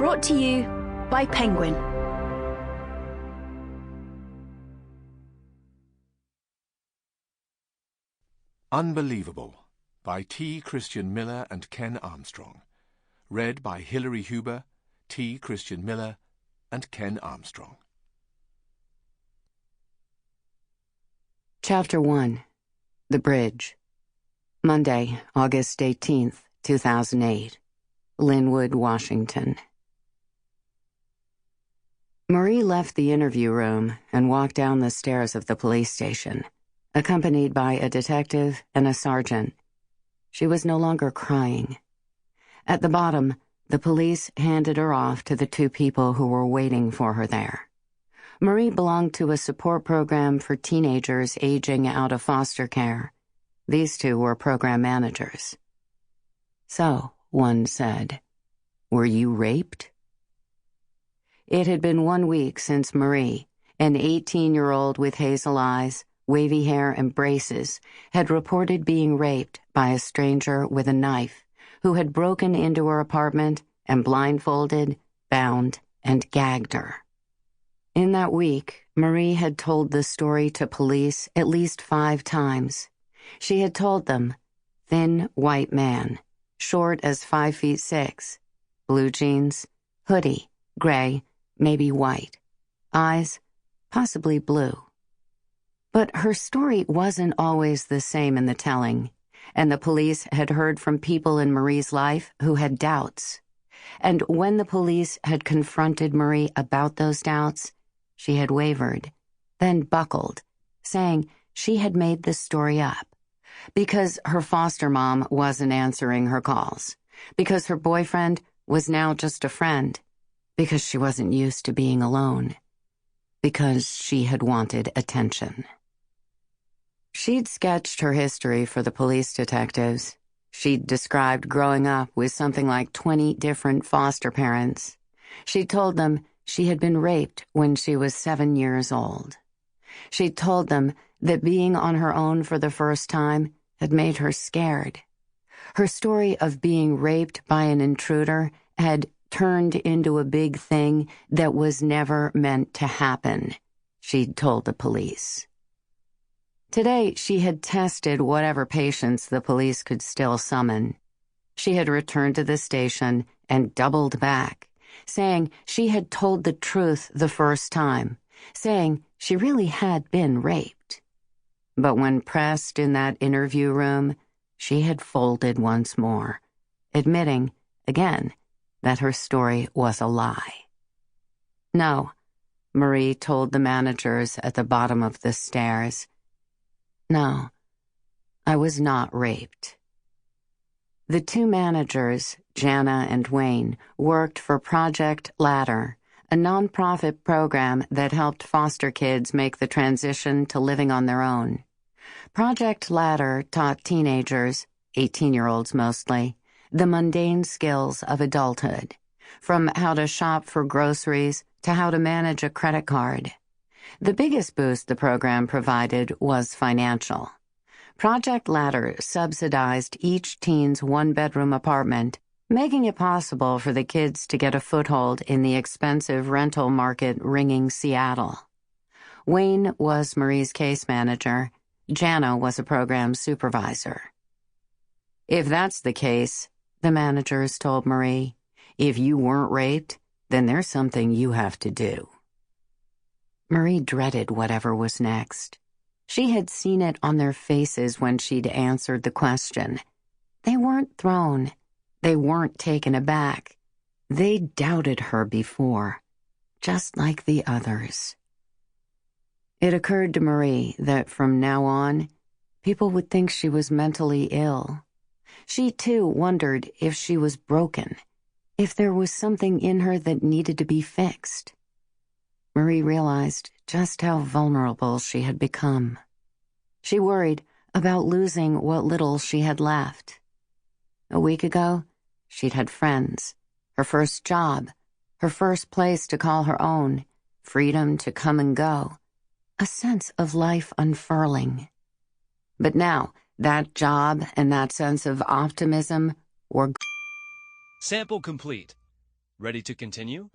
Brought to you by Penguin. Unbelievable by T. Christian Miller and Ken Armstrong. Read by Hilary Huber, T. Christian Miller, and Ken Armstrong. Chapter 1. The Bridge. Monday, August 18th, 2008. Linwood, Washington. Marie left the interview room and walked down the stairs of the police station, accompanied by a detective and a sergeant. She was no longer crying. At the bottom, the police handed her off to the two people who were waiting for her there. Marie belonged to a support program for teenagers aging out of foster care. These two were program managers. "So," one said, "were you raped?" It had been 1 week since Marie, an 18-year-old with hazel eyes, wavy hair, and braces, had reported being raped by a stranger with a knife who had broken into her apartment and blindfolded, bound, and gagged her. In that week, Marie had told the story to police at least 5 times. She had told them, thin white man, short as 5'6", blue jeans, hoodie, gray, maybe white, eyes, possibly blue. But her story wasn't always the same in the telling, and the police had heard from people in Marie's life who had doubts. And when the police had confronted Marie about those doubts, she had wavered, then buckled, saying she had made the story up, because her foster mom wasn't answering her calls, because her boyfriend was now just a friend, because she wasn't used to being alone, because she had wanted attention. She'd sketched her history for the police detectives. She'd described growing up with something like 20 different foster parents. She'd told them she had been raped when she was 7 years old. She'd told them that being on her own for the first time had made her scared. Her story of being raped by an intruder had turned into a big thing that was never meant to happen, she'd told the police. Today, she had tested whatever patience the police could still summon. She had returned to the station and doubled back, saying she had told the truth the first time, saying she really had been raped. But when pressed in that interview room, she had folded once more, admitting, again, that her story was a lie. "No," Marie told the managers at the bottom of the stairs. "No, I was not raped." The two managers, Jana and Wayne, worked for Project Ladder, a nonprofit program that helped foster kids make the transition to living on their own. Project Ladder taught teenagers, 18-year-olds mostly, the mundane skills of adulthood, from how to shop for groceries to how to manage a credit card. The biggest boost the program provided was financial. Project Ladder subsidized each teen's 1-bedroom apartment, making it possible for the kids to get a foothold in the expensive rental market ringing Seattle. Wayne was Marie's case manager. Jana was a program supervisor. "If that's the case," the managers told Marie, "if you weren't raped, then there's something you have to do." Marie dreaded whatever was next. She had seen it on their faces when she'd answered the question. They weren't thrown. They weren't taken aback. They doubted her before, just like the others. It occurred to Marie that from now on, people would think she was mentally ill. She, too, wondered if she was broken, if there was something in her that needed to be fixed. Marie realized just how vulnerable she had become. She worried about losing what little she had left. A week ago, she'd had friends, her first job, her first place to call her own, freedom to come and go, a sense of life unfurling. But now, that job and that sense of optimism were... Sample complete. Ready to continue?